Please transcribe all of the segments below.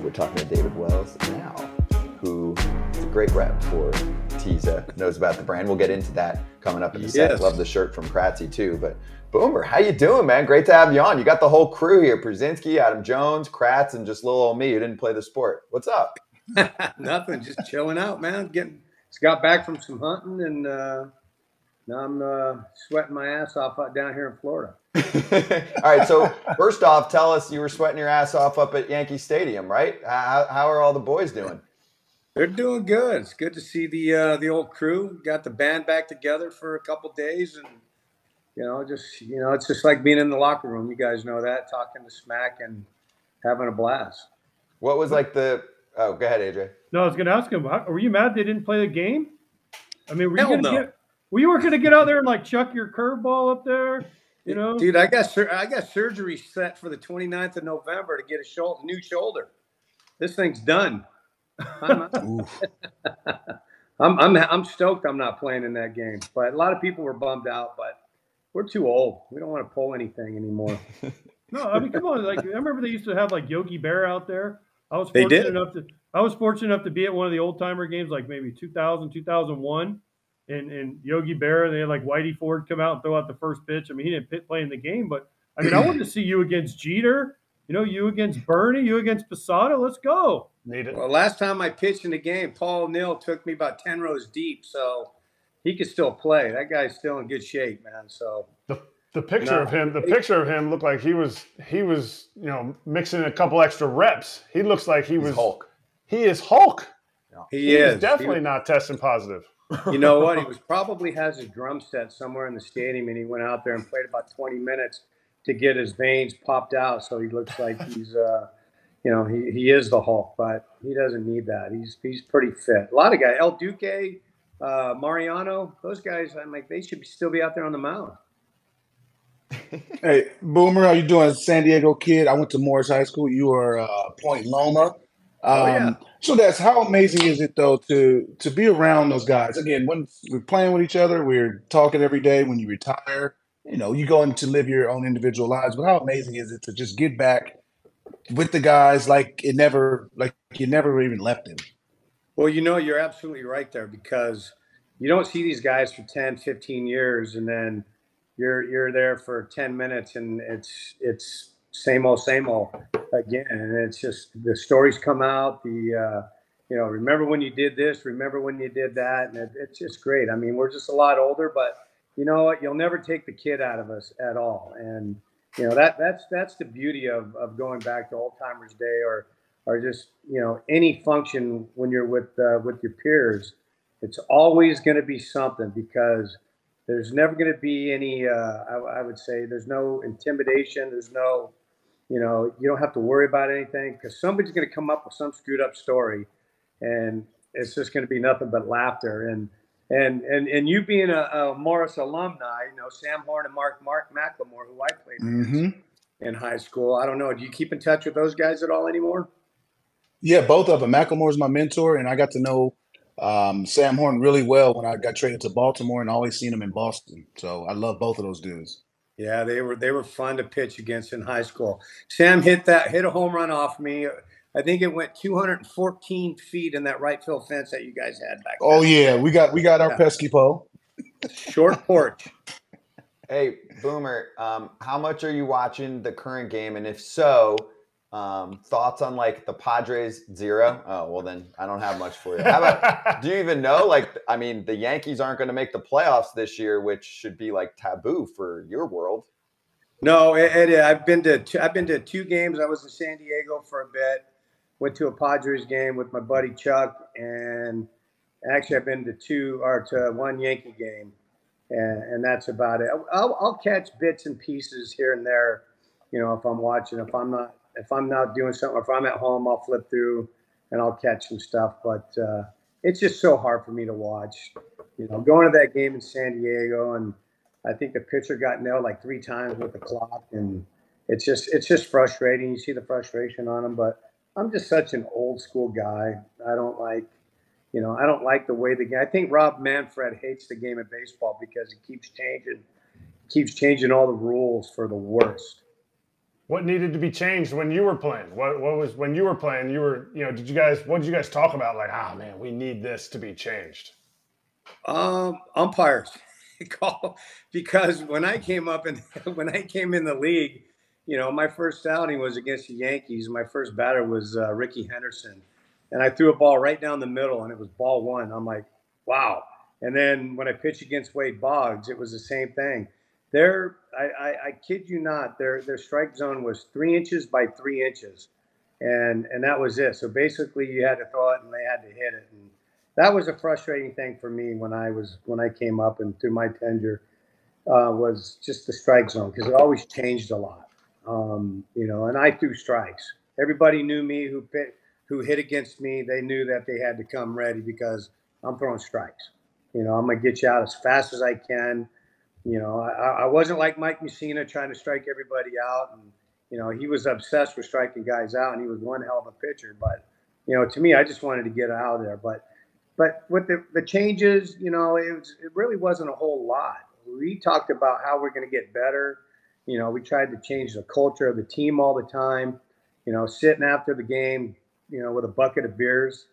We're talking to David Wells now, who is a great rep for Tisa, knows about the brand. We'll get into that coming up in a sec. Love the shirt from Kratzy too. But Boomer, how you doing, man? Great to have you on. You got the whole crew here: Brzezinski, Adam Jones, Kratz, and just little old me who didn't play the sport. What's up? Nothing, just chilling out, man. Just got back from some hunting, and now I'm sweating my ass off out down here in Florida. All right, so first off, tell us, you were sweating your ass off up at Yankee Stadium, right? How are all the boys doing? They're doing good. It's good to see the old crew. Got the band back together for a couple days, and it's just like being in the locker room. You guys know that, talking the smack and having a blast. What was like the? Oh, go ahead, AJ. No, I was going to ask him. Were you mad they didn't play the game? I mean, were you going to get out there and like chuck your curveball up there? You know, dude, I got surgery set for the 29th of November to get a new shoulder. This thing's done. I'm stoked I'm not playing in that game. But a lot of people were bummed out. But we're too old. We don't want to pull anything anymore. No, I mean, come on. Like, I remember they used to have like Yogi Berra out there. I was fortunate enough to be at one of the old timer games, like maybe 2000, 2001. And Yogi Berra, they had like Whitey Ford come out and throw out the first pitch. I mean, he didn't play in the game, but I mean, I wanted to see you against Jeter, you against Bernie, you against Posada. Let's go. Well, last time I pitched in the game, Paul O'Neill took me about 10 rows deep, so he could still play. That guy's still in good shape, man. So the picture of him looked like he was mixing a couple extra reps. He looks like he was Hulk. He is Hulk. He is definitely not testing positive. You know what? He probably has his drum set somewhere in the stadium, and he went out there and played about 20 minutes to get his veins popped out, so he looks like he's, he is the Hulk, but he doesn't need that. He's pretty fit. A lot of guys, El Duque, Mariano, those guys, I'm like, they should still be out there on the mound. Hey, Boomer, how you doing? San Diego kid. I went to Morris High School. You are Point Loma. So that's how amazing is it though to be around those guys? Again, when we're playing with each other, we're talking every day. When you retire, you go in to live your own individual lives. But how amazing is it to just get back with the guys like you never even left them? Well, you're absolutely right there, because you don't see these guys for 10, 15 years, and then you're there for 10 minutes, and it's same old again. And it's just the stories come out. Remember when you did this? Remember when you did that? And it's just great. I mean, we're just a lot older, but you know what? You'll never take the kid out of us at all. And that's the beauty of going back to old timers day, or just any function when you're with your peers. It's always going to be something, because there's never going to be any. I would say there's no intimidation. There's no. You don't have to worry about anything, because somebody's going to come up with some screwed up story, and it's just going to be nothing but laughter. And you being a Morris alumni, Sam Horn and Mark McLemore, who I played against in high school. I don't know. Do you keep in touch with those guys at all anymore? Yeah, both of them. McLemore's my mentor, and I got to know Sam Horn really well when I got traded to Baltimore, and always seen him in Boston. So I love both of those dudes. Yeah, they were fun to pitch against in high school. Sam hit a home run off me. I think it went 214 feet in that right field fence that you guys had back then. Oh yeah, we got our pesky pole. Short porch. Hey, Boomer, how much are you watching the current game? And if so, thoughts on like the Padres 0? Oh, well then I don't have much for you. How about, do you even know? The Yankees aren't going to make the playoffs this year, which should be like taboo for your world. No, I've been to 2 games. I was in San Diego for a bit. Went to a Padres game with my buddy Chuck, and actually I've been to 1 Yankee game, and that's about it. I'll catch bits and pieces here and there, if I'm watching. If I'm not doing something, or if I'm at home, I'll flip through and I'll catch some stuff. But it's just so hard for me to watch. Going to that game in San Diego, and I think the pitcher got nailed like 3 times with the clock, and it's just frustrating. You see the frustration on him, but I'm just such an old school guy. I don't like the way the game. I think Rob Manfred hates the game of baseball because it keeps changing all the rules for the worst. What needed to be changed when you were playing? What was when you were playing? You were, you know, what did you guys talk about? Like, man, we need this to be changed. Umpires, because when I came up and when I came in the league, you know, my first outing was against the Yankees. My first batter was Ricky Henderson, and I threw a ball right down the middle, and it was ball one. I'm like, wow. And then when I pitched against Wade Boggs, it was the same thing. I kid you not, their strike zone was 3 inches by 3 inches, and that was it. So basically, you had to throw it, and they had to hit it. And that was a frustrating thing for me when I came up and through my tenure, was just the strike zone, because it always changed a lot. You know, and I threw strikes. Everybody knew me who hit against me. They knew that they had to come ready because I'm throwing strikes. You know, I'm gonna get you out as fast as I can. You know, I wasn't like Mike Mussina trying to strike everybody out, and you know, he was obsessed with striking guys out, and he was one hell of a pitcher. But you know, to me, I just wanted to get out of there. But with the changes, you know, it really wasn't a whole lot. We talked about how we're going to get better. You know, we tried to change the culture of the team all the time. You know, sitting after the game, you know, with a bucket of beers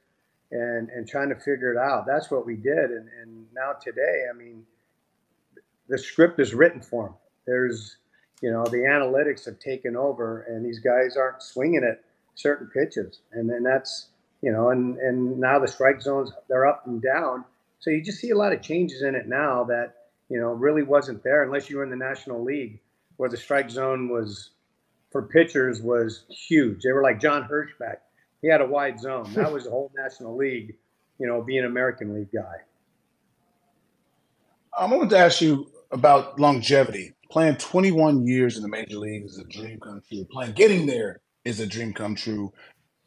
and trying to figure it out. That's what we did. And now today, I mean, the script is written for them. There's, you know, the analytics have taken over, and these guys aren't swinging at certain pitches. And then that's, you know, and now the strike zones, they're up and down. So you just see a lot of changes in it now that, you know, really wasn't there unless you were in the National League, where the strike zone was, for pitchers, was huge. They were like John Hirschbeck. He had a wide zone. That was the whole National League, you know, being an American League guy. I wanted to ask you about longevity. Playing 21 years in the major leagues is a dream come true. Getting there is a dream come true.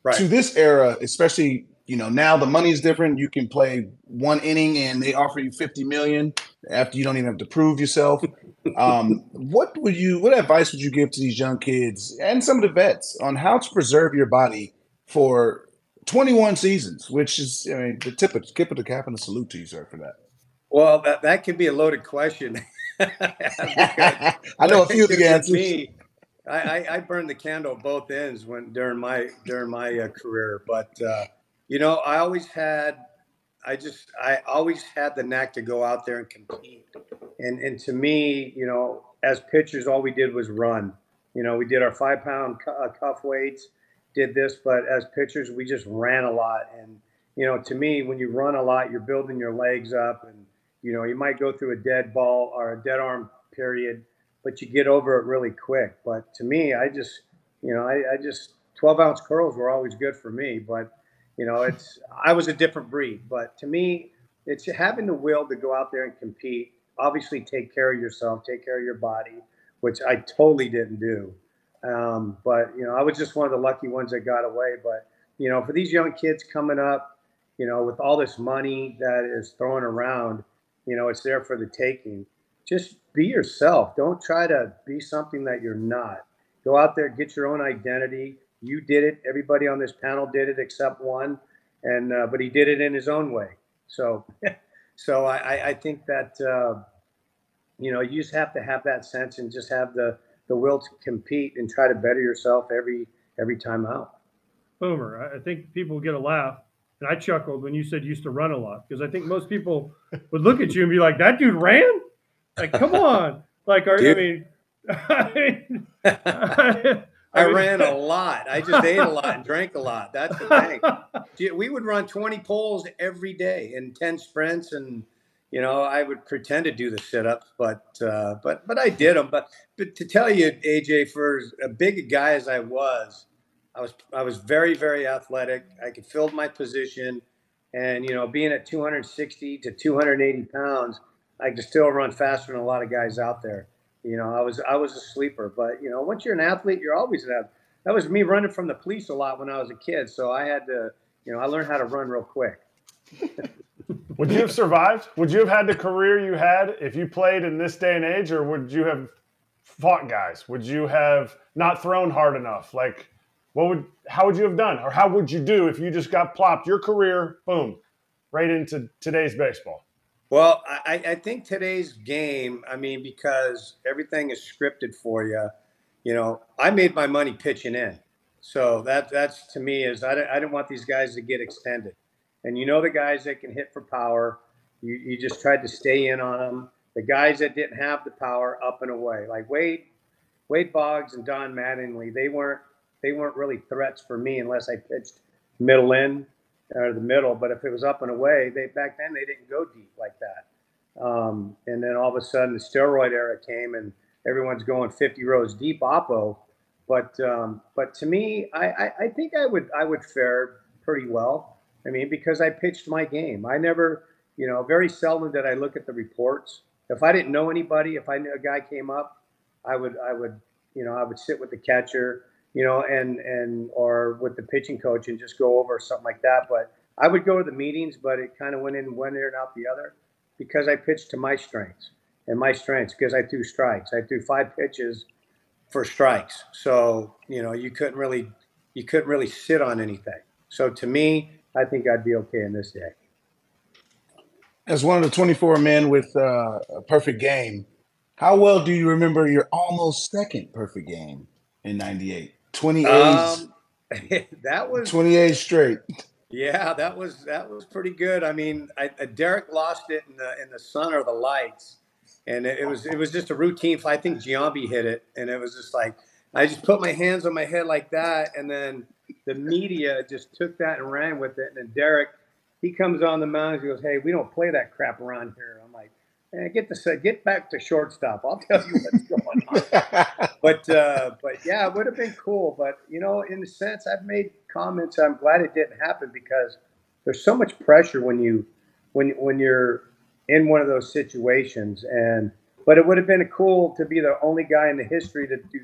Right. To this era, especially, you know, now the money is different. You can play one inning and they offer you $50 million after you don't even have to prove yourself. What advice would you give to these young kids and some of the vets on how to preserve your body for 21 seasons, which is, I mean, the tip of the cap and a salute to you, sir, for that. Well, that could be a loaded question. I know a few of the answers. I burned the candle at both ends during my career, but you know, I always had the knack to go out there and compete. And to me, you know, as pitchers, all we did was run. You know, we did our 5-pound cuff weights, did this, but as pitchers, we just ran a lot. And you know, to me, when you run a lot, you're building your legs up, and you know, you might go through a dead ball or a dead arm period, but you get over it really quick. But to me, I just 12-ounce curls were always good for me. But, you know, I was a different breed. But to me, it's having the will to go out there and compete. Obviously, take care of yourself, take care of your body, which I totally didn't do. But, you know, I was just one of the lucky ones that got away. But, you know, for these young kids coming up, you know, with all this money that is thrown around, you know, it's there for the taking. Just be yourself. Don't try to be something that you're not. Go out there, get your own identity. You did it. Everybody on this panel did it except one, and but he did it in his own way. So, I think that you know, you just have to have that sense and just have the will to compete and try to better yourself every time out. Boomer, I think people get a laugh. And I chuckled when you said you used to run a lot, because I think most people would look at you and be like, "That dude ran? Like, come on!" Like, I ran a lot. I just ate a lot and drank a lot. That's the thing. We would run 20 poles every day and 10 sprints, and you know, I would pretend to do the sit-ups, but I did them. But to tell you, AJ, for as big a guy as I was very, very athletic. I could fill my position, and you know, being at 260 to 280 pounds, I could still run faster than a lot of guys out there. You know, I was a sleeper, but you know, once you're an athlete, you're always an athlete. That was me running from the police a lot when I was a kid, so I had to, you know, I learned how to run real quick. Would you have survived? Would you have had the career you had if you played in this day and age, or would you have fought guys? Would you have not thrown hard enough? Like, how would you have done? Or how would you do if you just got plopped your career, boom, right into today's baseball? Well, I think today's game, I mean, because everything is scripted for you, I made my money pitching in. So that's to me is I didn't want these guys to get extended. And the guys that can hit for power, you just tried to stay in on them. The guys that didn't have the power, up and away. Like Wade Boggs and Don Mattingly, they weren't really threats for me unless I pitched middle in or the middle. But if it was up and away, back then they didn't go deep like that. And then all of a sudden the steroid era came and everyone's going 50 rows deep oppo. But to me, I think I would fare pretty well. I mean, because I pitched my game. I never, very seldom did I look at the reports. If I didn't know anybody, if I knew a guy came up, I would sit with the catcher, or with the pitching coach and just go over something like that. But I would go to the meetings, but it kind of went in one ear and out the other because I pitched to my strengths because I threw strikes. I threw 5 pitches for strikes. So, you couldn't really sit on anything. So to me, I think I'd be okay in this day. As one of the 24 men with a perfect game, how well do you remember your almost second perfect game in '98? 28. That was 28 straight. Yeah, that was pretty good. I mean, Derek lost it in the sun or the lights, and it was just a routine. I think Giambi hit it, and it was just like I just put my hands on my head like that, and then the media just took that and ran with it. And then Derek, he comes on the mound, he goes, "Hey, we don't play that crap around here." I'm like, get back to shortstop. I'll tell you what's going on. But yeah, it would have been cool. But in a sense, I've made comments. I'm glad it didn't happen because there's so much pressure when you're in one of those situations. But it would have been cool to be the only guy in the history to do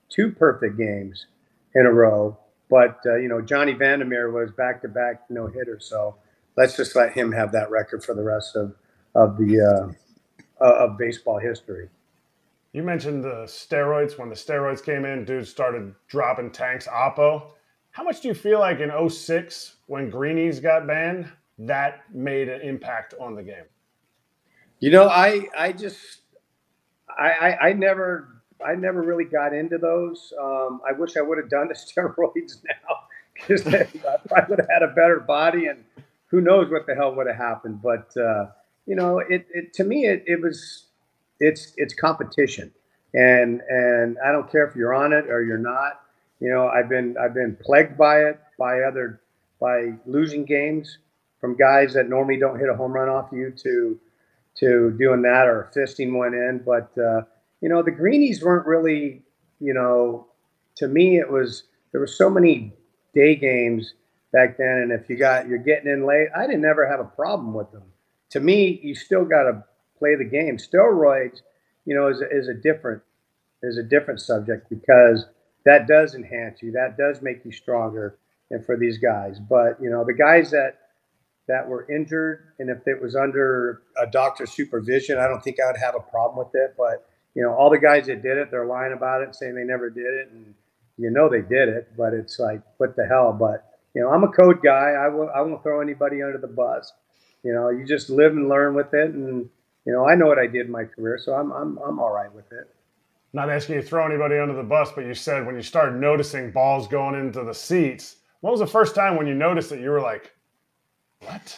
2 perfect games in a row. But Johnny Vandermeer was back-to-back no-hitter. So let's just let him have that record for the rest of baseball history. You mentioned the steroids. When the steroids came in, dudes started dropping tanks oppo. How much do you feel like in 06, when greenies got banned, that made an impact on the game? I never really got into those. I wish I would have done the steroids now because I probably would have had a better body, and who knows what the hell would have happened. But to me, it's competition, and I don't care if you're on it or you're not. I've been plagued by it, by losing games from guys that normally don't hit a home run off you to doing that or fisting one in. But the greenies weren't really, to me there were so many day games back then, and if you're getting in late, I didn't ever have a problem with them. To me, you still got to play the game. Steroids, is a different subject because that does enhance you. That does make you stronger. And for these guys, but the guys that were injured, and if it was under a doctor's supervision, I don't think I would have a problem with it. But all the guys that did it, they're lying about it, saying they never did it, and they did it. But it's like, what the hell? But I'm a code guy. I won't throw anybody under the bus. You just live and learn with it, and I know what I did in my career, so I'm all right with it. Not asking you to throw anybody under the bus, but you said when you started noticing balls going into the seats, when was the first time when you noticed that you were like, what?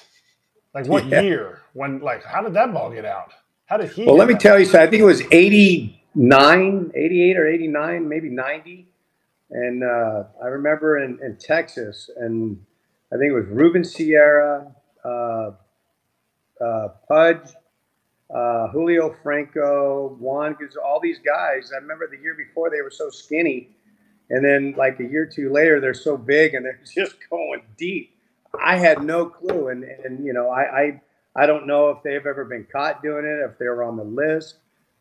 Like what year? When, like, how did that ball get out? How did he? Well, let me tell you, so I think it was 89, 88 or 89, maybe 90. And I remember in Texas, and I think it was Ruben Sierra, Pudge, Julio Franco, Juan, all these guys. I remember the year before they were so skinny. And then like a year or two later, they're so big and they're just going deep. I had no clue. And I don't know if they've ever been caught doing it, if they were on the list.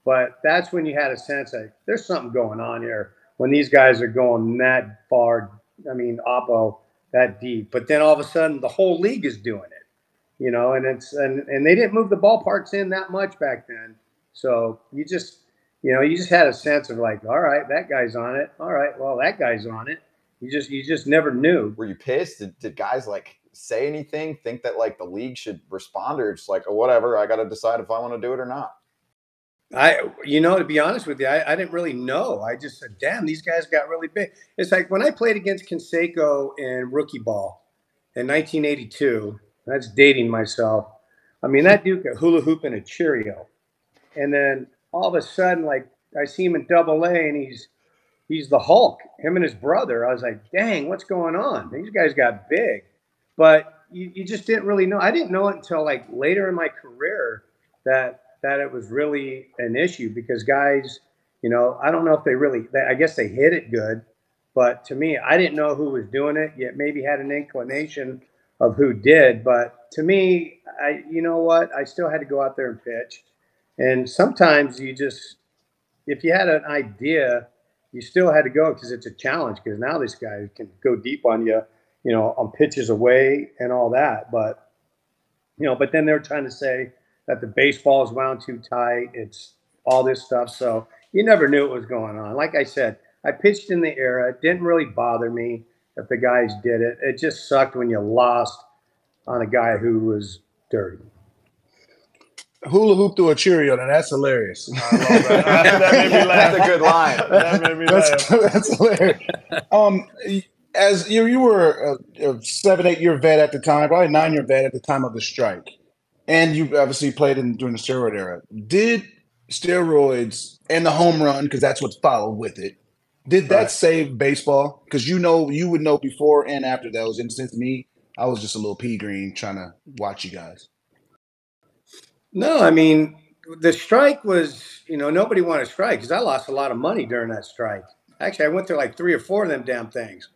But that's when you had a sense that there's something going on here when these guys are going that far. I mean, oppo that deep. But then all of a sudden, the whole league is doing it, and they didn't move the ballparks in that much back then. So you just had a sense of like, all right, that guy's on it. All right, well, that guy's on it. You just never knew. Were you pissed? Did guys like say anything? Think that like the league should respond, or just like, oh, whatever, I got to decide if I want to do it or not? To be honest with you, I didn't really know. I just said, damn, these guys got really big. It's like when I played against Canseco in rookie ball in 1982, that's dating myself. I mean, that dude could hula hoop in a Cheerio. And then all of a sudden, like, I see him in Double-A, and he's the Hulk, him and his brother. I was like, dang, what's going on? These guys got big. But you just didn't really know. I didn't know it until, like, later in my career that it was really an issue, because guys, I don't know if I guess they hit it good, but to me, I didn't know who was doing it, yet maybe had an inclination of who did. But to me, you know what? I still had to go out there and pitch. And sometimes if you had an idea, you still had to go, because it's a challenge, because now this guy can go deep on you, on pitches away and all that. But, but then they're trying to say that the baseball is wound too tight. It's all this stuff. So you never knew what was going on. Like I said, I pitched in the era. It didn't really bother me if the guys did it. It just sucked when you lost on a guy who was dirty. Hula hoop through a Cheerio. Now that's hilarious. I love that. That made me laugh. That's a good line. That made me laugh. That's hilarious. As you were a 7-8 year vet at the time, probably 9-year vet at the time of the strike, and you obviously played during the steroid era. Did steroids and the home run, because that's what followed with it, did that save baseball? Because you would know before and after those. And since I was just a little pea green trying to watch you guys. No, I mean, the strike was, nobody wanted to strike, because I lost a lot of money during that strike. Actually, I went through like 3 or 4 of them damn things.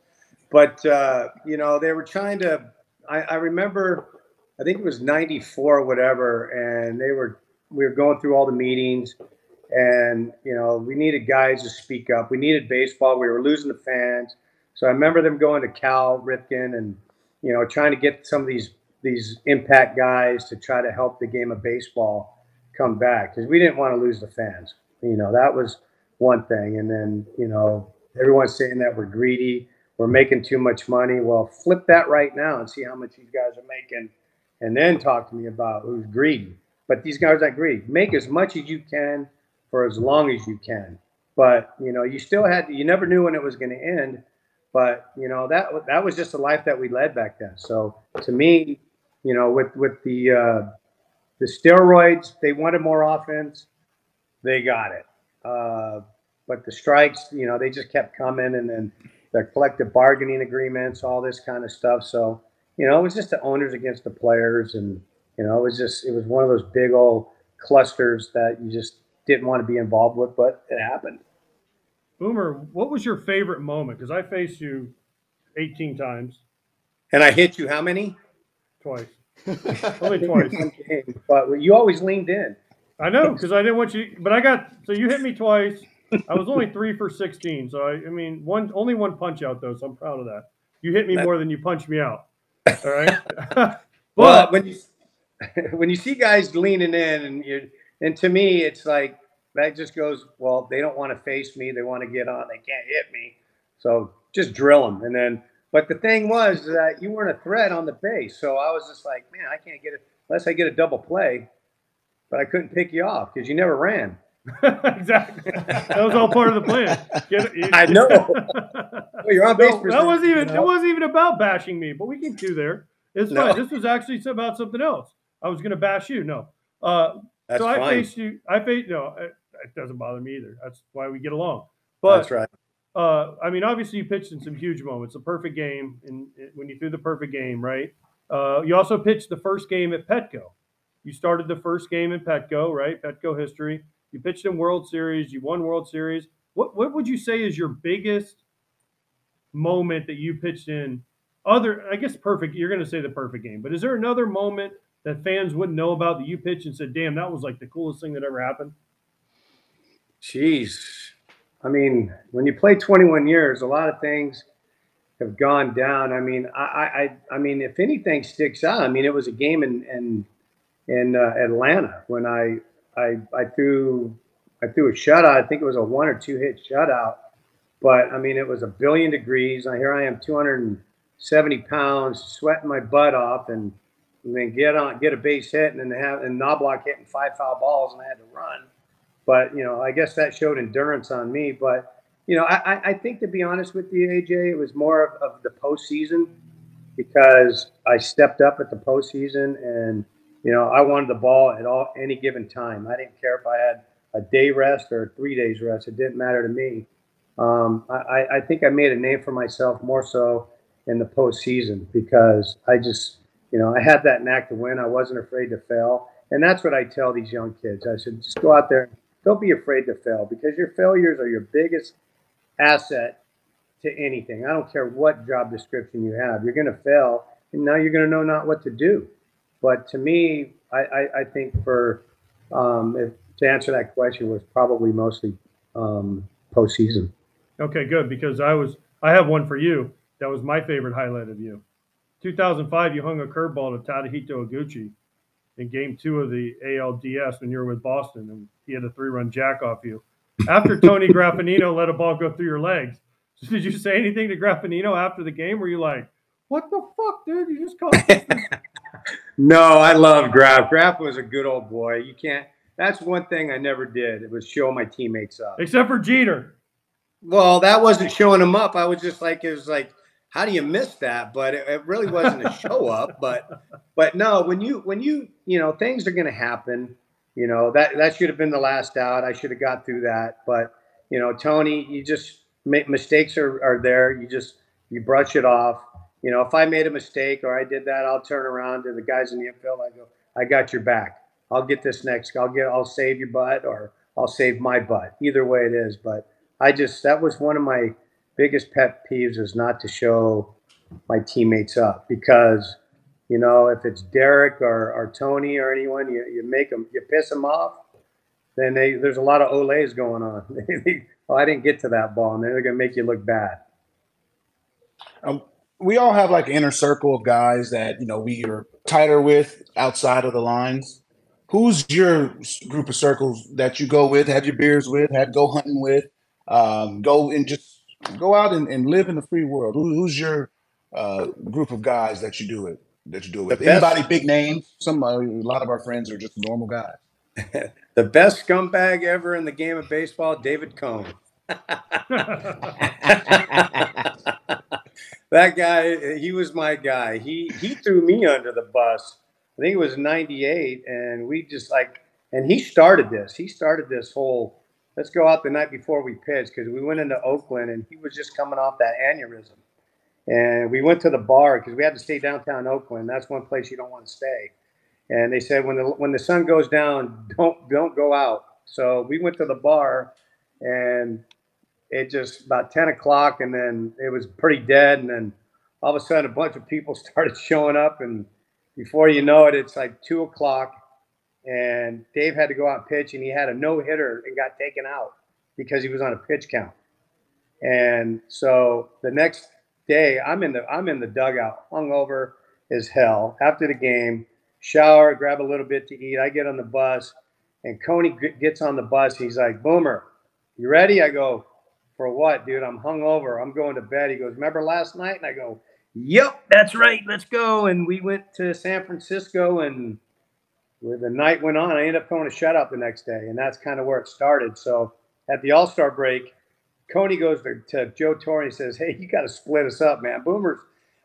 But, they were trying to, I remember, I think it was 94 or whatever, and we were going through all the meetings, and, we needed guys to speak up. We needed baseball. We were losing the fans. So I remember them going to Cal Ripken and, trying to get some of these impact guys to try to help the game of baseball come back, because we didn't want to lose the fans. That was one thing. And then, everyone's saying that we're greedy, we're making too much money. Well, flip that right now and see how much these guys are making, and then talk to me about who's greedy. But these guys aren't greedy. Make as much as you can for as long as you can. But, you still you never knew when it was going to end. But, that was just the life that we led back then. So to me, with the steroids, they wanted more offense. They got it. But the strikes, they just kept coming, and then the collective bargaining agreements, all this kind of stuff. So, it was just the owners against the players. And, it was one of those big old clusters that you just didn't want to be involved with, but it happened. Boomer, what was your favorite moment? Because I faced you 18 times. And I hit you how many? Twice. Only twice. But you always leaned in. I know, because I didn't want you. But so you hit me twice. I was only 3 for 16. So, I mean, only one punch out, though. So I'm proud of that. You hit me more than you punched me out. All right? Well, when you see guys leaning in, and to me, it's like, that just goes, well, they don't want to face me. They want to get on. They can't hit me. So just drill them. And then, but the thing was that you weren't a threat on the base. So I was just like, man, I can't get it unless I get a double play. But I couldn't pick you off because you never ran. Exactly. That was all part of the plan. I know. Well, you're on base. It wasn't even about bashing me, but we can do there. It's fine. This was actually about something else. I was going to bash you. No. That's so I fine. faced you. No, it doesn't bother me either. That's why we get along. But that's right. I mean, obviously, you pitched in some huge moments. A perfect game, when you threw the perfect game, right? You also pitched the first game at Petco. You started the first game in Petco, right? Petco history. You pitched in World Series. You won World Series. What would you say is your biggest moment that you pitched in? I guess perfect. You're going to say the perfect game, but is there another moment that fans wouldn't know about that you pitched and said, "Damn, that was like the coolest thing that ever happened"? Jeez. I mean, when you play 21 years, a lot of things have gone down. I mean, I mean, if anything sticks out, I mean, it was a game in Atlanta when I threw a shutout. I think it was a 1 or 2 hit shutout, but I mean, it was 1,000,000,000 degrees. And here I am, 270 pounds, sweating my butt off, and then get a base hit, and then Knobloch hitting 5 foul balls, and I had to run. But, you know, I guess that showed endurance on me. But, you know, I think, to be honest with you, AJ, it was more of the postseason, because I stepped up at the postseason and, you know, I wanted the ball at any given time. I didn't care if I had a day rest or 3 days rest. It didn't matter to me. I think I made a name for myself more so in the postseason, because I just, you know, I had that knack to win. I wasn't afraid to fail. And that's what I tell these young kids. I said, just go out there. Don't be afraid to fail, because your failures are your biggest asset to anything. I don't care what job description you have. You're going to fail, and now you're going to know not what to do. But to me, I think to answer that question was probably mostly postseason. Okay, good, because I have one for you. That was my favorite highlight of you. 2005, you hung a curveball to Tadahito Iguchi in Game 2 of the ALDS when you were with Boston, and he had a 3-run jack off you. After Tony Graffinino let a ball go through your legs, did you say anything to Graffinino after the game? Were you like, what the fuck, dude? You just called this? No, I love Graf. Graf was a good old boy. You can't. That's one thing I never did. It was show my teammates up. Except for Jeter. Well, that wasn't showing them up. I was just like, it was like, how do you miss that? But it really wasn't a show up. But no, when you know, things are going to happen. You know, that should have been the last out. I should have got through that. But, you know, Tony, you just make mistakes are there. You brush it off. You know, if I made a mistake or I did that, I'll turn around to the guys in the infield. I go, I got your back. I'll get this next. I'll save your butt, or I'll save my butt. Either way it is. But that was one of my biggest pet peeves, is not to show my teammates up, because, you know, if it's Derek or Tony or anyone, you piss them off, then there's a lot of olays going on. Oh, I didn't get to that ball, and they're going to make you look bad. We all have like an inner circle of guys that, you know, we are tighter with outside of the lines. Who's your group of circles that you go with, have your beers with, go hunting with, go out and live in the free world? Who's your group of guys that you do it with? Anybody big names? A lot of our friends are just normal guys. The best scumbag ever in the game of baseball, David Cone. That guy, he was my guy. He threw me under the bus. I think it was 98, and we just and he started this. He started this whole, let's go out the night before we pitched, because we went into Oakland, and he was just coming off that aneurysm. And we went to the bar, because we had to stay downtown Oakland. That's one place you don't want to stay. And they said, when the sun goes down, don't go out. So we went to the bar, and it just about 10 o'clock, and then it was pretty dead. And then all of a sudden, a bunch of people started showing up, and before you know it, it's like 2 o'clock, and Dave had to go out and pitch, and he had a no-hitter and got taken out because he was on a pitch count. And so the next day, I'm in the dugout, hungover as hell. After the game, shower, grab a little bit to eat. I get on the bus, and Coney gets on the bus. He's like, "Boomer, you ready?" I go, "For what, dude? I'm hungover. I'm going to bed." He goes, "Remember last night?" And I go, "Yep, that's right. Let's go." And we went to San Francisco, and the night went on. I ended up going to shutout the next day, and that's kind of where it started. So at the All-Star break, Coney goes to Joe Torre and he says, "Hey, you got to split us up, man. Boomer's,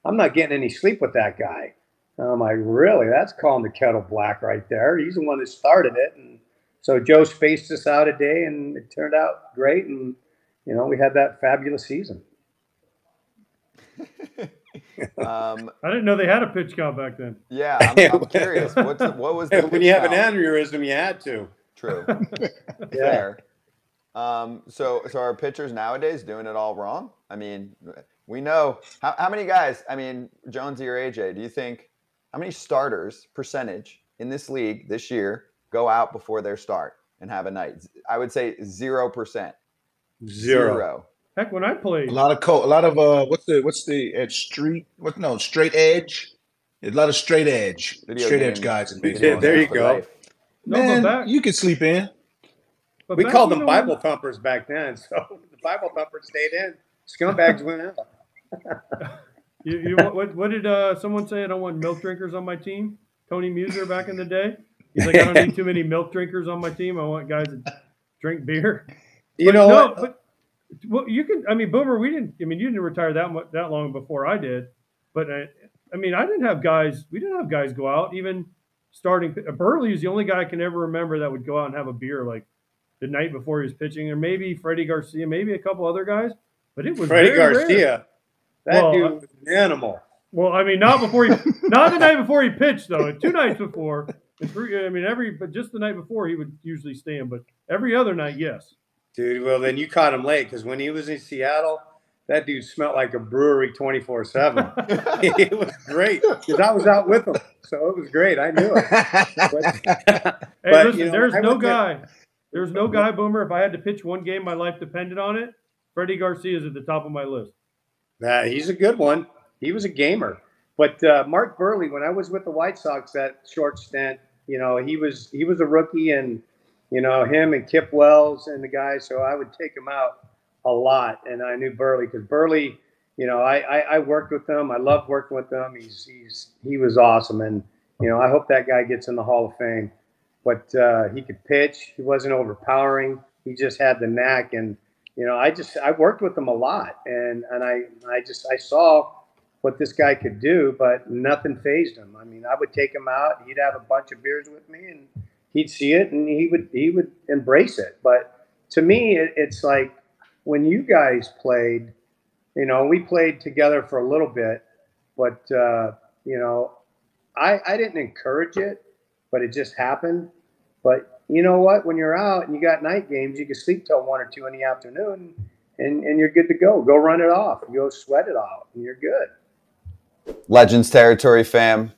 I'm not getting any sleep with that guy." And I'm like, "Really? That's calling the kettle black right there. He's the one that started it." And so Joe spaced us out a day, and it turned out great. And, you know, we had that fabulous season. I didn't know they had a pitch count back then. Yeah, I'm curious. What was the when you have an aneurysm, you had to. True. Fair. So are pitchers nowadays doing it all wrong? I mean, we know how many guys. I mean, Jonesy or AJ, do you think how many starters percentage in this league this year go out before their start and have a night? I would say 0%. Zero. Heck, when I played, a lot of what's the edge street? Straight edge. A lot of straight edge guys in baseball. Yeah, there you go. Man, you could sleep in. We called them Bible thumpers back then. So the Bible thumpers stayed in. Scumbags went out. What did someone say? I don't want milk drinkers on my team. Tony Muser back in the day. He's like, I don't need too many milk drinkers on my team. I want guys that drink beer. You know no, what? but well, you can. I mean, Boomer, we didn't. I mean, you didn't retire that long before I did. But I mean, I didn't have guys. We didn't have guys go out even starting. Burley is the only guy I can ever remember that would go out and have a beer like the night before he was pitching, or maybe Freddie Garcia, maybe a couple other guys. But it was Freddie very Garcia. rare. That dude was an animal. Well, I mean, not the night before he pitched though. 2 nights before, and 3. I mean, but just the night before he would usually stand. But every other night, yes. Dude, well then you caught him late because when he was in Seattle, that dude smelled like a brewery 24/7. It was great because I was out with him, so it was great. I knew it. Hey, listen, there's no guy, Boomer. If I had to pitch one game, my life depended on it. Freddie Garcia is at the top of my list. He's a good one. He was a gamer. But Mark Burley, when I was with the White Sox that short stint, you know, he was a rookie, and you know him and Kip Wells and the guys. So I would take him out a lot, and I knew Burley because Burley, you know, I worked with him. I loved working with him. He was awesome, and you know I hope that guy gets in the Hall of Fame. But he could pitch. He wasn't overpowering. He just had the knack, and you know I worked with him a lot, and I saw what this guy could do, but nothing fazed him. I mean, I would take him out. He'd have a bunch of beers with me, and he'd see it, and he would embrace it. But to me, it's like when you guys played, you know, we played together for a little bit, but you know, I didn't encourage it, but it just happened. But you know what? When you're out and you got night games, you can sleep till 1 or 2 in the afternoon, and you're good to go. Go run it off. Go sweat it out, and you're good. Legends territory, fam.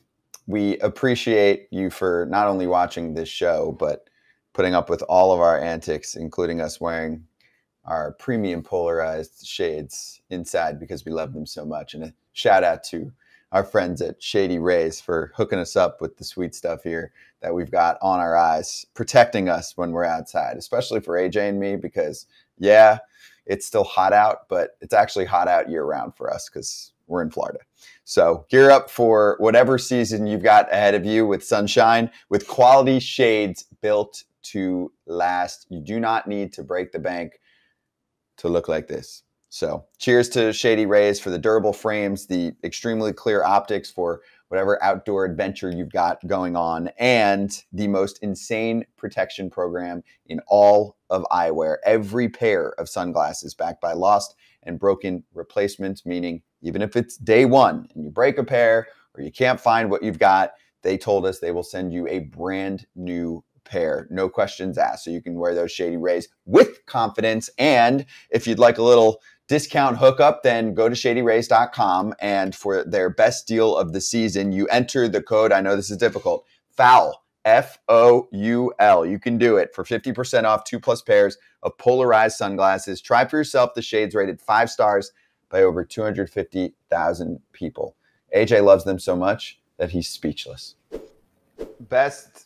We appreciate you for not only watching this show, but putting up with all of our antics, including us wearing our premium polarized shades inside because we love them so much. And a shout out to our friends at Shady Rays for hooking us up with the sweet stuff here that we've got on our eyes, protecting us when we're outside, especially for AJ and me, because yeah, it's still hot out, but it's actually hot out year round for us because we're in Florida. So gear up for whatever season you've got ahead of you with sunshine, with quality shades built to last. You do not need to break the bank to look like this. So cheers to Shady Rays for the durable frames, the extremely clear optics for whatever outdoor adventure you've got going on, and the most insane protection program in all of eyewear. Every pair of sunglasses backed by lost and broken replacements, meaning even if it's day one and you break a pair or you can't find what you've got, they told us they will send you a brand new pair, no questions asked. So you can wear those Shady Rays with confidence. And if you'd like a little discount hookup, then go to shadyrays.com. And for their best deal of the season, you enter the code. I know this is difficult. FOUL, F-O-U-L. You can do it for 50% off 2+ pairs of polarized sunglasses. Try for yourself the shades rated 5 stars by over 250,000 people. AJ loves them so much that he's speechless. Best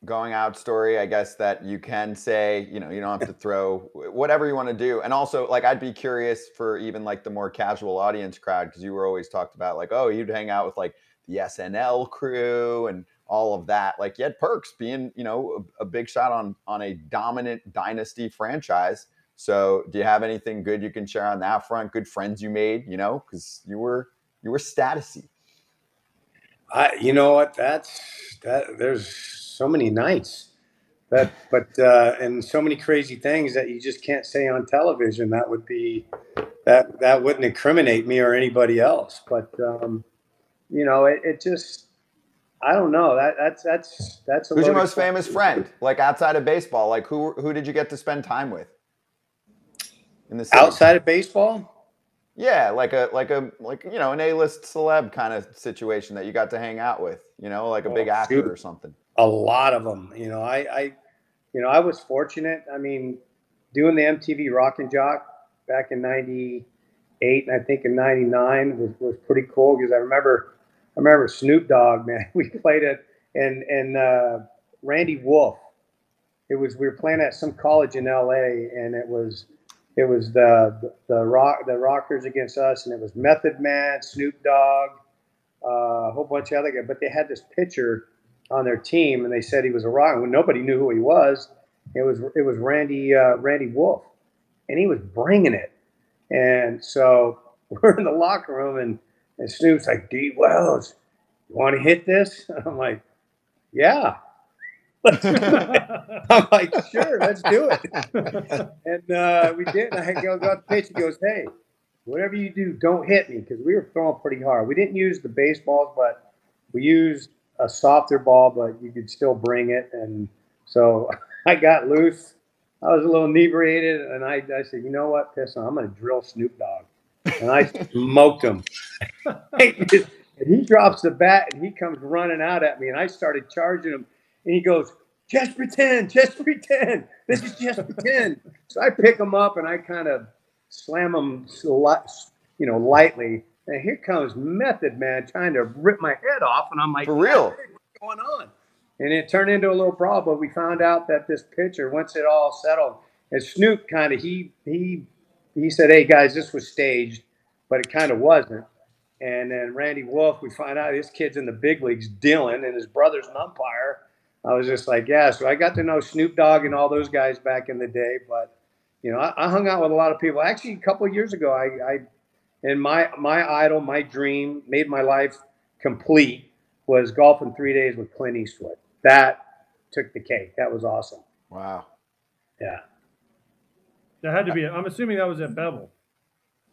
going out story, I guess, that you can say, you know, you don't have to throw whatever you want to do. And also, like, I'd be curious for even like the more casual audience crowd, because you were always talked about like, oh, you'd hang out with like the SNL crew and all of that. Like, you had perks being, you know, a big shot on a dominant dynasty franchise. So do you have anything good you can share on that front? Good friends you made, you know, because you were statusy. You know what? There's so many nights but and so many crazy things that you just can't say on television. That wouldn't incriminate me or anybody else. But you know, it just, I don't know. That's who's your most famous friend? Like outside of baseball, like who did you get to spend time with in the city? Outside of baseball? Yeah, like you know, an A-list celeb kind of situation that you got to hang out with, you know, like a big actor or something. A lot of them. You know, I was fortunate. I mean, doing the MTV Rock and Jock back in '98 and I think in '99 was pretty cool because I remember Snoop Dogg, man. We played it and Randy Wolf. We were playing at some college in LA, and it was the Rockers against us, and it was Method Man, Snoop Dogg, a whole bunch of other guys. But they had this pitcher on their team, and they said he was a rock. Well, nobody knew who he was, It was Randy Wolf, and he was bringing it. And so we're in the locker room, and Snoop's like, D. Wells, you want to hit this? And I'm like, yeah. I'm like, sure, let's do it. And we did. And I go out the pitch. He goes, hey, whatever you do, don't hit me, because we were throwing pretty hard. We didn't use the baseballs, but we used a softer ball, but you could still bring it. And so I got loose. I was a little inebriated, and I said, you know what, piss on, I'm going to drill Snoop Dogg. And I smoked him. And he drops the bat, and he comes running out at me, and I started charging him. And he goes, just pretend. This is just pretend. So I pick him up, and I kind of slam him, lightly. And here comes Method Man trying to rip my head off. And I'm like, for real? What's going on? And it turned into a little brawl. But we found out that this pitcher, once it all settled, and Snoop kind of, he said, hey, guys, this was staged, but it kind of wasn't. And then Randy Wolf, we find out this kid's in the big leagues, Dylan, and his brother's an umpire. I was just like, yeah. So I got to know Snoop Dogg and all those guys back in the day. But, I hung out with a lot of people. Actually, a couple of years ago, and my idol, my dream, made my life complete, was golfing 3 days with Clint Eastwood. That took the cake. That was awesome. Wow. Yeah. That had to be. I'm assuming that was at Bevel.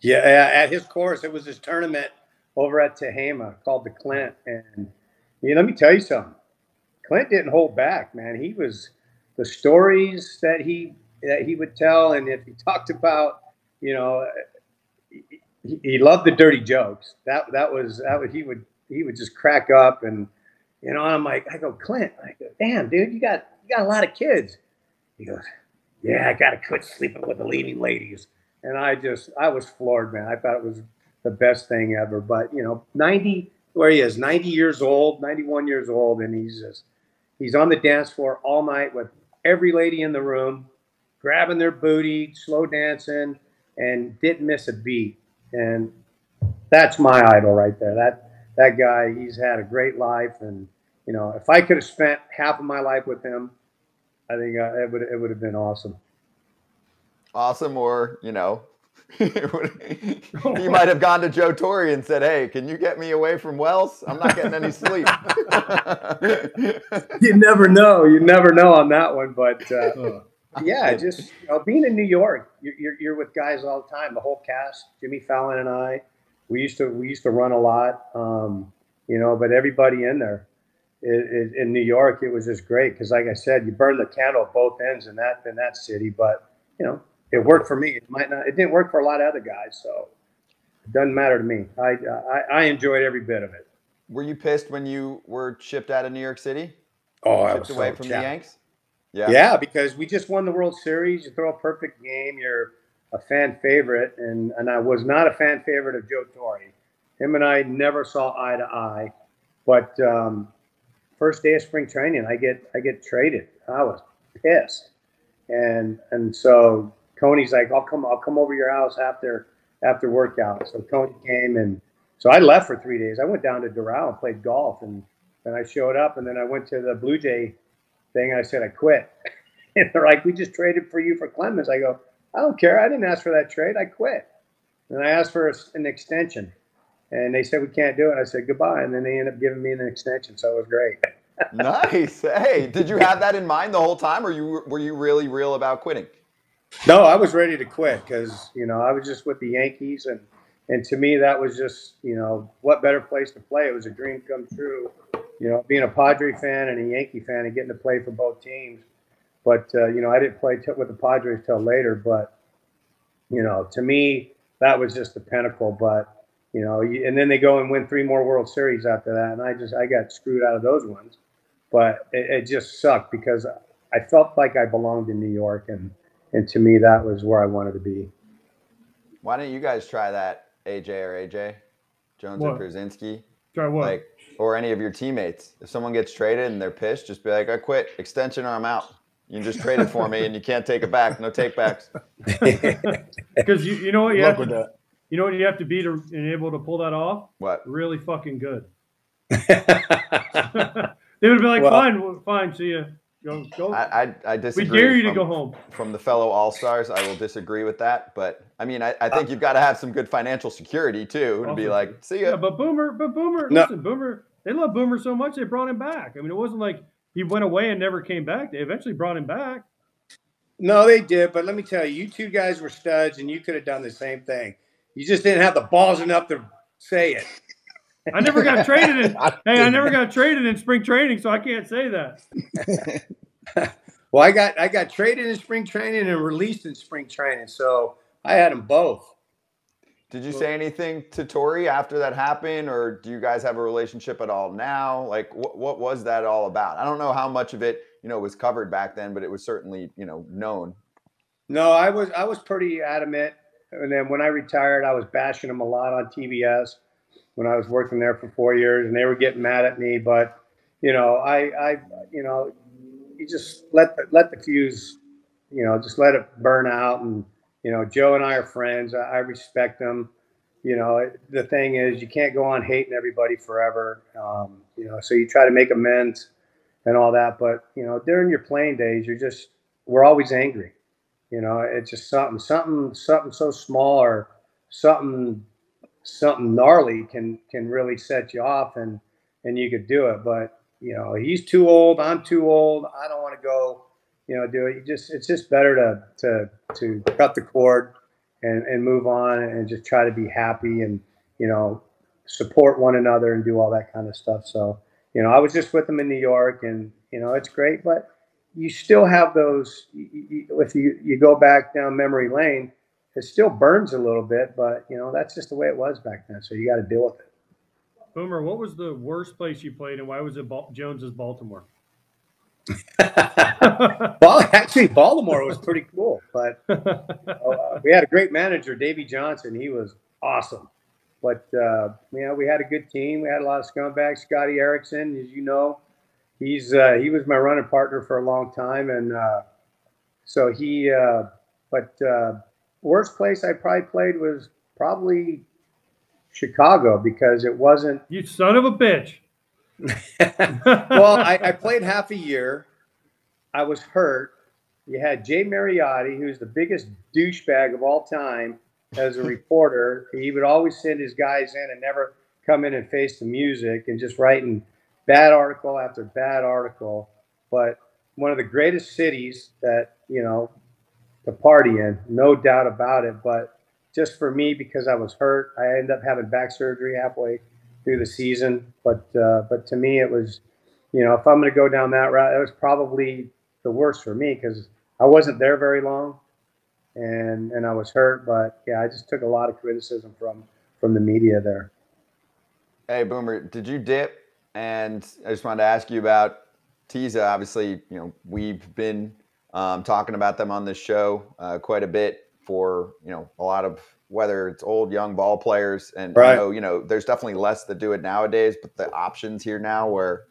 Yeah, at his course. It was his tournament over at Tehama called the Clint. And let me tell you something. Clint didn't hold back, man. He was the stories that he would tell, and if he talked about, he loved the dirty jokes. That was he would just crack up, and I'm like, I go, Clint, I go, damn, dude, you got a lot of kids. He goes, yeah, I gotta quit sleeping with the leading ladies. And I was floored, man. I thought it was the best thing ever. But 90 years old, 91 years old, and he's on the dance floor all night with every lady in the room, grabbing their booty, slow dancing, and didn't miss a beat. And that's my idol right there. That guy, he's had a great life. And, if I could have spent half of my life with him, I think it would have been awesome. Awesome, or, you might have gone to Joe Torre and said, hey, can you get me away from Wells? I'm not getting any sleep. You never know. You never know on that one. But, yeah, just being in New York, you're with guys all the time. The whole cast, Jimmy Fallon and I, we used to run a lot, but everybody in there in New York, it was just great. Because like I said, you burn the candle at both ends in that city. But, it worked for me. It didn't work for a lot of other guys, so it doesn't matter to me. I enjoyed every bit of it. Were you pissed when you were shipped out of New York City? Oh, I was shipped away from the Yanks? Yeah. Yeah, because we just won the World Series. You throw a perfect game, you're a fan favorite, and I was not a fan favorite of Joe Torre. Him and I never saw eye to eye. But first day of spring training, I get traded. I was pissed, and so Coney's like, I'll come over your house after workout. So Coney came, and so I left for 3 days. I went down to Doral and played golf, and then I showed up, and then I went to the Blue Jay thing, and I said I quit. And they're like, we just traded for you for Clemens. I go, I don't care. I didn't ask for that trade. I quit. And I asked for an extension, and they said we can't do it. I said goodbye, and then they ended up giving me an extension, so it was great. Nice. Hey, did you have that in mind the whole time, or were you really real about quitting? No, I was ready to quit because, I was just with the Yankees. And to me, that was just, what better place to play? It was a dream come true, being a Padre fan and a Yankee fan and getting to play for both teams. But, I didn't play with the Padres till later. But, to me, that was just the pinnacle. But, and then they go and win 3 more World Series after that. And I got screwed out of those ones. But it just sucked because I felt like I belonged in New York. And to me, that was where I wanted to be. Why don't you guys try that, AJ or AJ? Jones or Krasinski? Try what? Or any of your teammates. If someone gets traded and they're pissed, just be like, I quit. Extension or I'm out. You just traded for me and you can't take it back. No takebacks. Because you know what you have to, you know what you have to be to be able to pull that off? What? Really fucking good. They would be like, fine, see ya. Go. I disagree. We dare you to go home. From the fellow All-Stars, I will disagree with that. But I mean, I think you've got to have some good financial security too to be like, see ya. Yeah, but Boomer, no. Listen, Boomer. They love Boomer so much they brought him back. I mean, it wasn't like he went away and never came back. They eventually brought him back. No, they did. But let me tell you, you two guys were studs, and you could have done the same thing. You just didn't have the balls enough to say it. I never got traded I never got traded in spring training, so I can't say that. Well, I got traded in spring training and released in spring training, so I had them both. Did you say anything to Torre after that happened, or do you guys have a relationship at all now? Like, what was that all about? I don't know how much of it, was covered back then, but it was certainly, known. No, I was pretty adamant. And then when I retired, I was bashing them a lot on TBS when I was working there for 4 years, and they were getting mad at me. But, you just let the fuse, just let it burn out. And, Joe and I are friends. I respect them. The thing is, you can't go on hating everybody forever. So you try to make amends and all that. But, during your playing days, we're always angry. It's just something so small or something gnarly can really set you off, and you could do it. But, he's too old. I'm too old. I don't want to go, do it. It's just better to cut the cord and move on and just try to be happy and, support one another and do all that kind of stuff. So, I was just with him in New York, and, it's great, but you still have those, if you go back down memory lane, it still burns a little bit, but, that's just the way it was back then. So you got to deal with it. Boomer, what was the worst place you played, and why was it Jones's Baltimore? Well, actually, Baltimore was pretty cool, but we had a great manager, Davey Johnson. He was awesome. But, we had a good team. We had a lot of scumbags. Scotty Erickson, as you know, he was my running partner for a long time. And so worst place I probably played was probably Chicago, because it wasn't. You son of a bitch. Well, I played half a year. I was hurt. You had Jay Mariotti, who's the biggest douchebag of all time, as a reporter. He would always send his guys in and never come in and face the music, and just writing bad article after bad article. But one of the greatest cities that, to party in, no doubt about it. But just for me, because I was hurt, I ended up having back surgery halfway through the season. But to me, it was, if I'm going to go down that route, it was probably the worst for me, because I wasn't there very long, and I was hurt. But yeah, I just took a lot of criticism from the media there. Hey, Boomer, did you dip? And I just wanted to ask you about Teza. Obviously, we've been talking about them on this show quite a bit for, a lot of, whether it's old, young ball players. And right. I know, there's definitely less that do it nowadays, but the options here now where,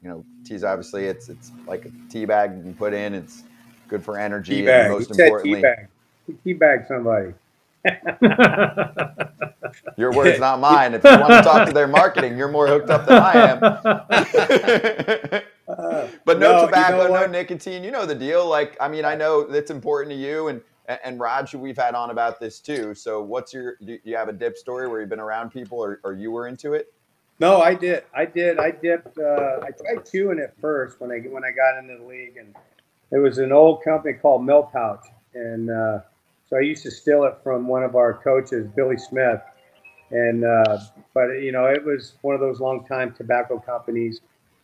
Teza, obviously it's like a tea bag you can put in. It's good for energy. Tea bag. And most importantly, tea bag somebody. Your words, not mine. If you want to talk to their marketing, you're more hooked up than I am. But no tobacco, no nicotine. You know the deal. Like, I mean, I know that's important to you, and Raj, we've had on about this too. So do you have a dip story where you've been around people or you were into it? No, I did. I dipped. I tried chewing it first when I got into the league, and it was an old company called Mill Pouch, and so I used to steal it from one of our coaches, Billy Smith. And but it was one of those long time tobacco companies,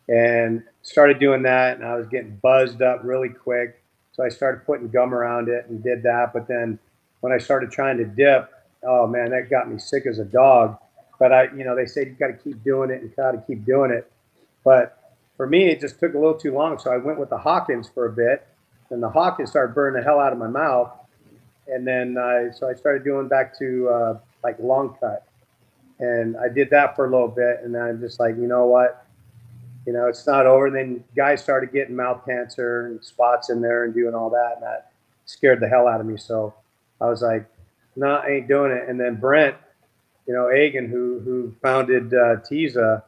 and started doing that, and I was getting buzzed up really quick. So I started putting gum around it and did that. But then when I started trying to dip, oh man, that got me sick as a dog. But they say you got to keep doing it and got to keep doing it. But for me, it just took a little too long. So I went with the Hawkins for a bit, and the Hawkins started burning the hell out of my mouth. And then I started doing back to like long cut. And I did that for a little bit, and then I'm just like, you know what? It's not over. And then guys started getting mouth cancer and spots in there and doing all that, and that scared the hell out of me. So I was like, no, I ain't doing it. And then Brent, Agan, who founded Teza,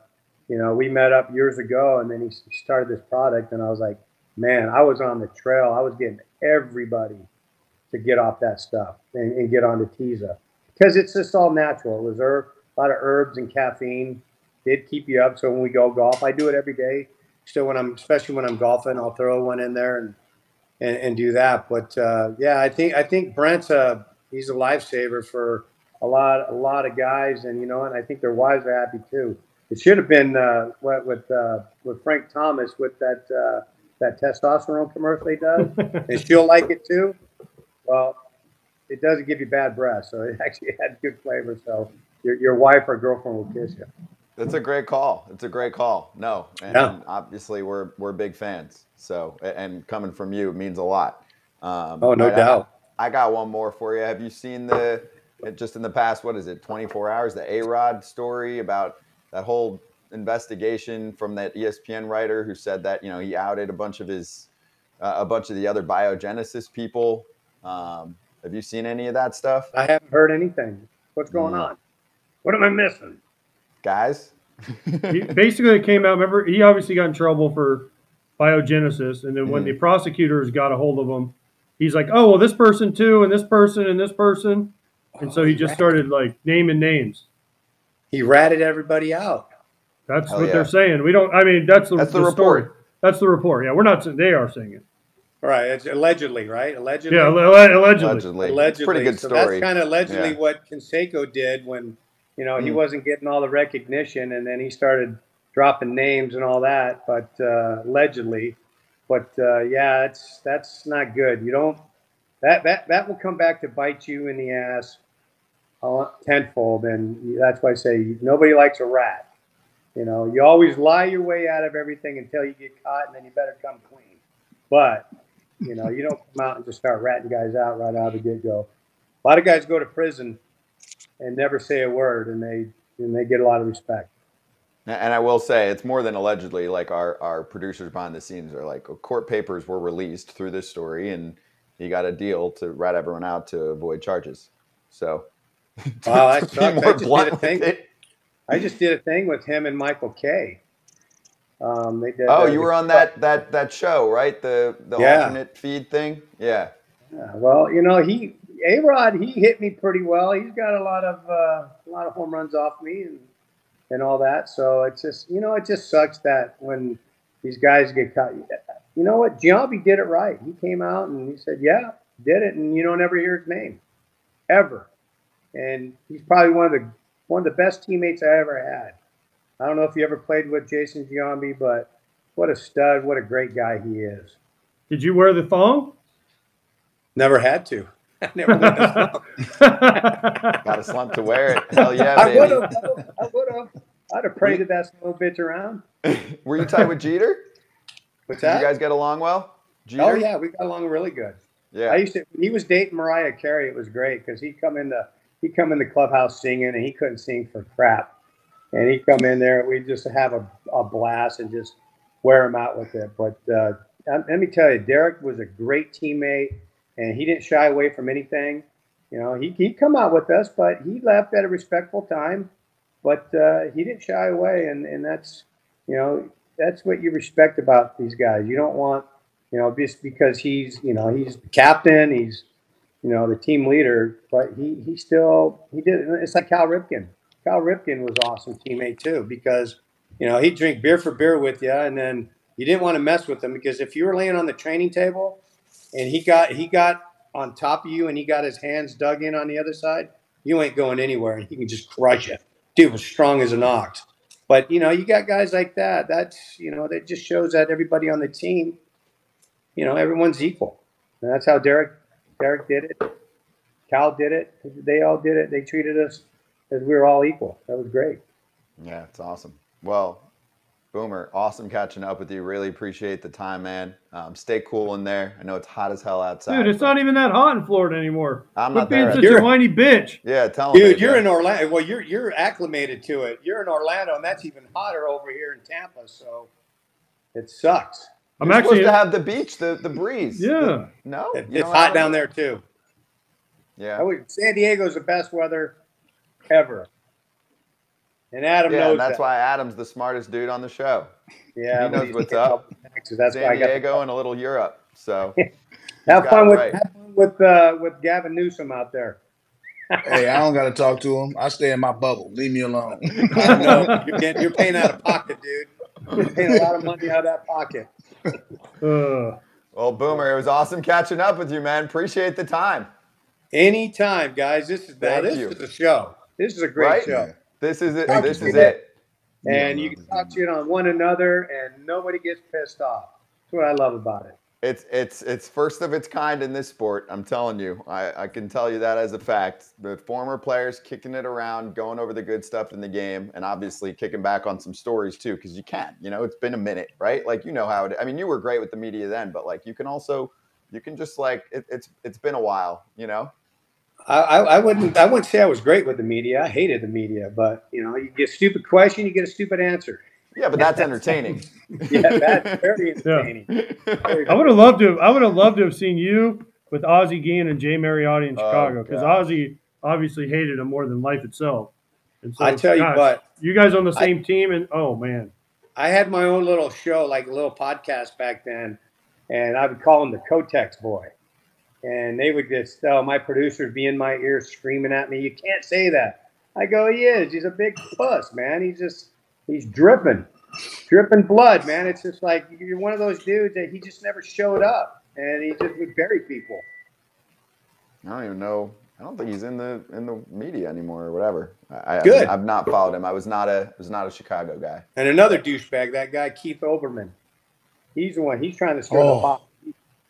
we met up years ago, and then he started this product, and I was like, man, I was on the trail. I was getting everybody to get off that stuff and get onto Teza because it's just all natural. It was a lot of herbs and caffeine. Did keep you up. So when we go golf, I do it every day. Still, especially when I'm golfing, I'll throw one in there and do that. But yeah, I think Brent's he's a lifesaver for a lot of guys, and and I think their wives are happy too. It should have been with Frank Thomas with that testosterone commercial he does, and she'll like it too. Well, it doesn't give you bad breath, so it actually had good flavor. So your wife or girlfriend will kiss you. That's a great call. It's a great call. No, and obviously we're big fans. So, and coming from you means a lot. Oh, no doubt. I got one more for you. Have you seen just in the past, what is it, 24 hours, the A-Rod story about that whole investigation from that ESPN writer who said that, he outed a bunch of the other biogenesis people. Have you seen any of that stuff? I haven't heard anything. What's going on? What am I missing? Guys? Basically, it came out. Remember, he obviously got in trouble for biogenesis. And then when the prosecutors got a hold of him, he's like, oh, well, this person too, and this person, and this person. And so he just started like naming names. He ratted everybody out. That's what they're saying. We don't, I mean, that's the report. Story. That's the report. Yeah, we're not saying, they are saying it. Right. It's allegedly, right? Allegedly. Yeah, allegedly. It's a pretty good story. So that's kind of allegedly what Canseco did when, he wasn't getting all the recognition, and then he started dropping names and all that, but allegedly. But yeah, that's not good. You don't that will come back to bite you in the ass tenfold, and that's why I say nobody likes a rat. You always lie your way out of everything until you get caught, and then you better come clean. But you don't come out and just start ratting guys out right out of the get-go. A lot of guys go to prison and never say a word, and they get a lot of respect. And I will say, it's more than allegedly. Like our producers behind the scenes are like, court papers were released through this story, and he got a deal to rat everyone out to avoid charges. So, wow, I just did a thing with him and Michael Kay. They did. Oh, you were on that show, right? The alternate feed thing. Yeah. Well, A-Rod, he hit me pretty well. He's got a lot of home runs off me and all that. So it's just, it just sucks that when these guys get caught. You know what? Giambi did it right. He came out and he said, yeah, did it. And you don't ever hear his name ever. And he's probably one of the best teammates I ever had. I don't know if you ever played with Jason Giambi, but what a stud, what a great guy he is. Did you wear the thong? Never had to. I never wore the thong. Got a slump to wear it. Hell yeah, baby. I would have. I'd have paraded that little bitch around. Were you tight with Jeter? What's that? Did you guys get along well? Jeter? Oh, yeah, we got along really good. Yeah. When he was dating Mariah Carey, it was great because he'd come in the clubhouse singing, and he couldn't sing for crap. And he'd come in there, and we'd just have a blast and just wear him out with it. But let me tell you, Derek was a great teammate, and he didn't shy away from anything. He'd come out with us, but he left at a respectful time. But he didn't shy away, and that's what you respect about these guys. You don't want, just because he's the captain, he's the team leader, but he did. It's like Cal Ripken. Cal Ripken was an awesome teammate too, because he'd drink beer for beer with you, and then you didn't want to mess with him, because if you were laying on the training table and he got on top of you and he got his hands dug in on the other side, you ain't going anywhere, and he can just crush you. Dude was strong as an ox. But you got guys like that. That's that just shows that everybody on the team, everyone's equal. And that's how Derek did it. Cal did it. They all did it. They treated us as we were all equal. That was great. Yeah, it's awesome. Well, Boomer, awesome catching up with you. Really appreciate the time, man. Stay cool in there. I know it's hot as hell outside. Dude, it's not even that hot in Florida anymore. I'm not there. Quit being such a whiny bitch. Yeah, tell me. Dude, you're in Orlando. Well, you're acclimated to it. You're in Orlando, and that's even hotter over here in Tampa. So it sucks. I'm actually supposed to have the beach, the breeze. Yeah. It's hot down there too. Yeah. San Diego's the best weather ever. And Adam Yeah, knows and that's that. why Adam's the smartest dude on the show. Yeah, he knows what's up. That's San why I got Diego and a little Europe. So have fun right. with Gavin Newsom out there. Hey, I don't got to talk to him. I stay in my bubble. Leave me alone. I know you're paying out of pocket, dude. You're paying a lot of money out of that pocket. Well, Boomer, it was awesome catching up with you, man. Appreciate the time. Anytime, guys. This is a show. This is a great show. Yeah. This is it. This is it. And you can talk shit on one another, and nobody gets pissed off. That's what I love about it. It's first of its kind in this sport. I'm telling you. I can tell you that as a fact. The former players kicking it around, going over the good stuff in the game, and obviously kicking back on some stories too, because you can. You know, it's been a minute, right? Like, you know how it. I mean, you were great with the media then, but like, you can just like it's been a while. You know. I wouldn't say I was great with the media. I hated the media, but you know, you get a stupid question, you get a stupid answer. Yeah, but that's entertaining. Yeah, that's very entertaining. Yeah. I would have loved to have seen you with Ozzie Guillen and Jay Mariotti in Chicago, because Ozzie obviously hated him more than life itself. And so, I tell you what, you guys on the same team, and oh man, I had my own little show, like a little podcast back then, and I would call him the Kotex Boy. And they would just, my producers would be in my ear screaming at me, "You can't say that." I go, "He is. He's a big puss, man. He's dripping blood, man." It's just like, you're one of those dudes that he just never showed up, and he just would bury people. I don't even know. I don't think he's in the media anymore or whatever. Good. I've not followed him. I was not a Chicago guy. And another douchebag, that guy Keith Olbermann. He's the one. He's trying to stir the pot.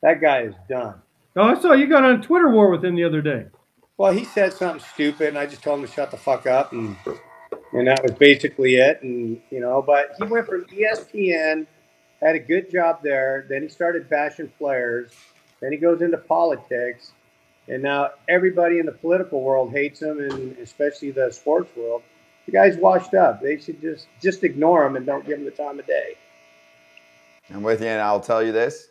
That guy is done. Oh, I saw you got on a Twitter war with him the other day. Well, he said something stupid, and I just told him to shut the fuck up, and that was basically it. And you know, but he went from ESPN, had a good job there. Then he started bashing players. Then he goes into politics, and now everybody in the political world hates him, and especially the sports world. The guy's washed up. They should just ignore him and don't give him the time of day. I'm with you, and I'll tell you this.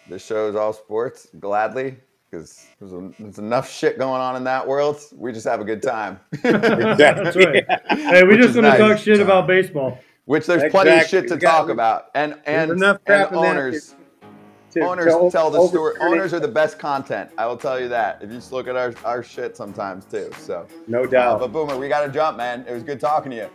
This show is all sports, gladly, because there's enough shit going on in that world. We just have a good time. That's right. Hey, we just want to talk shit about baseball. Which there's plenty of shit to talk about. And owners tell the story. Owners are the best content. I will tell you that. If you just look at our shit sometimes too. So no doubt. But Boomer, we got to jump, man. It was good talking to you.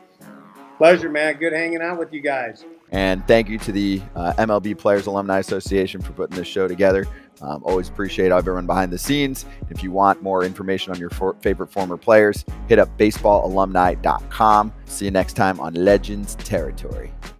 Pleasure, man. Good hanging out with you guys. And thank you to the MLB Players Alumni Association for putting this show together. Always appreciate everyone behind the scenes. If you want more information on your favorite former players, hit up baseballalumni.com. See you next time on Legends Territory.